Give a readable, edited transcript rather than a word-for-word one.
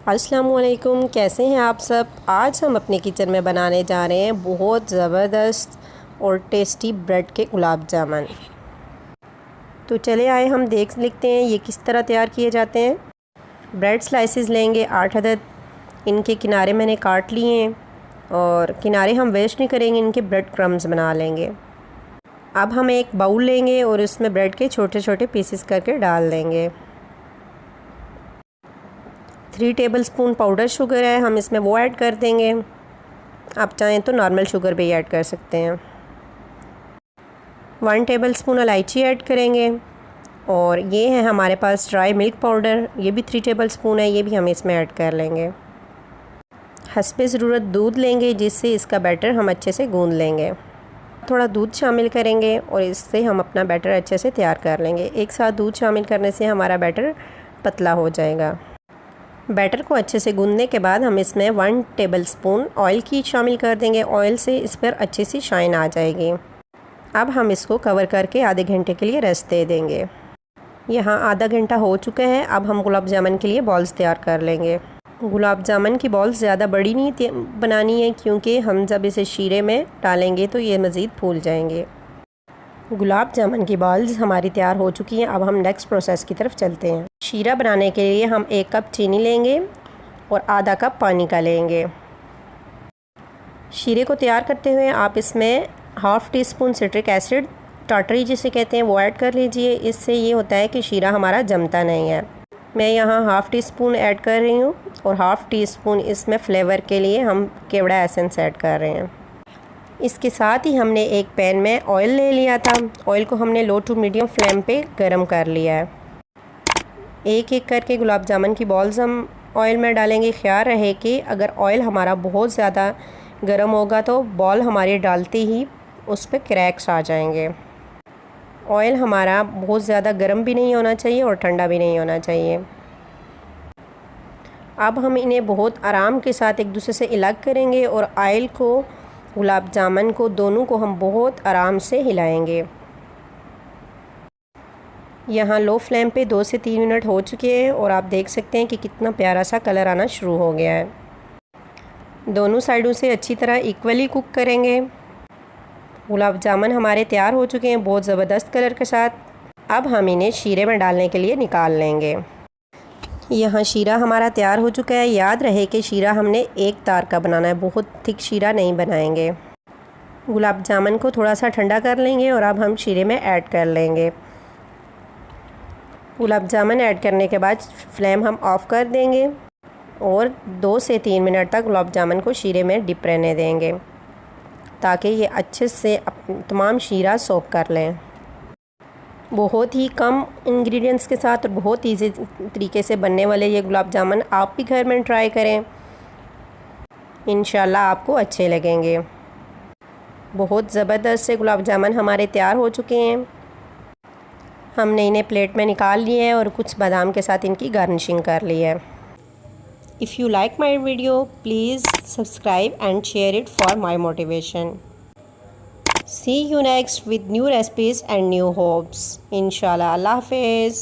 अस्सलामुअलैकुम, कैसे हैं आप सब। आज हम अपने किचन में बनाने जा रहे हैं बहुत ज़बरदस्त और टेस्टी ब्रेड के गुलाब जामुन। तो चले आए हम देख लेते हैं ये किस तरह तैयार किए जाते हैं। ब्रेड स्लाइसेस लेंगे 8 अदद। इनके किनारे मैंने काट लिए हैं और किनारे हम वेस्ट नहीं करेंगे, इनके ब्रेड क्रम्स बना लेंगे। अब हम एक बाउल लेंगे और उसमें ब्रेड के छोटे छोटे पीसेस करके डाल देंगे। 3 टेबलस्पून पाउडर शुगर है, हम इसमें वो ऐड कर देंगे। आप चाहें तो नॉर्मल शुगर भी ऐड कर सकते हैं। 1 टेबलस्पून इलायची ऐड करेंगे और ये है हमारे पास ड्राई मिल्क पाउडर, ये भी 3 टेबलस्पून है, ये भी हम इसमें ऐड कर लेंगे। हस्बे ज़रूरत दूध लेंगे जिससे इसका बैटर हम अच्छे से गूंद लेंगे। थोड़ा दूध शामिल करेंगे और इससे हम अपना बैटर अच्छे से तैयार कर लेंगे। एक साथ दूध शामिल करने से हमारा बैटर पतला हो जाएगा। बैटर को अच्छे से गूंदने के बाद हम इसमें 1 टेबलस्पून ऑयल की शामिल कर देंगे। ऑयल से इस पर अच्छी सी शाइन आ जाएगी। अब हम इसको कवर करके आधे घंटे के लिए रेस्ट दे देंगे। यहाँ आधा घंटा हो चुका है। अब हम गुलाब जामुन के लिए बॉल्स तैयार कर लेंगे। गुलाब जामुन की बॉल्स ज़्यादा बड़ी नहीं बनानी है क्योंकि हम जब इसे शीरे में डालेंगे तो ये मज़ीद फूल जाएंगे। गुलाब जामुन की बॉल्स हमारी तैयार हो चुकी हैं। अब हम नेक्स्ट प्रोसेस की तरफ चलते हैं। शीरा बनाने के लिए हम 1 कप चीनी लेंगे और आधा कप पानी का लेंगे। शीरे को तैयार करते हुए आप इसमें 1/2 टीस्पून सिट्रिक एसिड, टाटरी जिसे कहते हैं, वो ऐड कर लीजिए। इससे ये होता है कि शीरा हमारा जमता नहीं है। मैं यहाँ 1/2 टीस्पून ऐड कर रही हूँ और 1/2 टीस्पून इसमें फ्लेवर के लिए हम केवड़ा एसेंस ऐड कर रहे हैं। इसके साथ ही हमने एक पैन में ऑयल ले लिया था। ऑयल को हमने लो टू मीडियम फ्लेम पे गरम कर लिया है। एक एक करके गुलाब जामुन की बॉल्स हम ऑयल में डालेंगे। ख्याल रहे कि अगर ऑयल हमारा बहुत ज़्यादा गरम होगा तो बॉल हमारी डालते ही उस पर क्रैक्स आ जाएंगे। ऑयल हमारा बहुत ज़्यादा गरम भी नहीं होना चाहिए और ठंडा भी नहीं होना चाहिए। अब हम इन्हें बहुत आराम के साथ एक दूसरे से अलग करेंगे और ऑयल को, गुलाब जामुन को, दोनों को हम बहुत आराम से हिलाएंगे। यहाँ लो फ्लेम पे 2 से 3 मिनट हो चुके हैं और आप देख सकते हैं कि कितना प्यारा सा कलर आना शुरू हो गया है। दोनों साइडों से अच्छी तरह इक्वली कुक करेंगे। गुलाब जामुन हमारे तैयार हो चुके हैं बहुत ज़बरदस्त कलर के साथ। अब हम इन्हें शीरे में डालने के लिए निकाल लेंगे। यहाँ शीरा हमारा तैयार हो चुका है। याद रहे कि शीरा हमने एक तार का बनाना है, बहुत थिक शीरा नहीं बनाएंगे। गुलाब जामुन को थोड़ा सा ठंडा कर लेंगे और अब हम शीरे में ऐड कर लेंगे। गुलाब जामुन ऐड करने के बाद फ्लेम हम ऑफ़ कर देंगे और 2 से 3 मिनट तक गुलाब जामुन को शीरे में डिप रहने देंगे ताकि ये अच्छे से तमाम शीरा सोख कर लें। बहुत ही कम इंग्रेडिएंट्स के साथ और बहुत इजी तरीके से बनने वाले ये गुलाब जामुन आप भी घर में ट्राई करें, इंशाल्लाह आपको अच्छे लगेंगे। बहुत ज़बरदस्त से गुलाब जामुन हमारे तैयार हो चुके हैं। हमने इन्हें प्लेट में निकाल लिए हैं और कुछ बादाम के साथ इनकी गार्निशिंग कर ली है। If you like my video please subscribe and share it for my motivation. See you next with new recipes and new hopes. Inshallah. Allah Hafiz.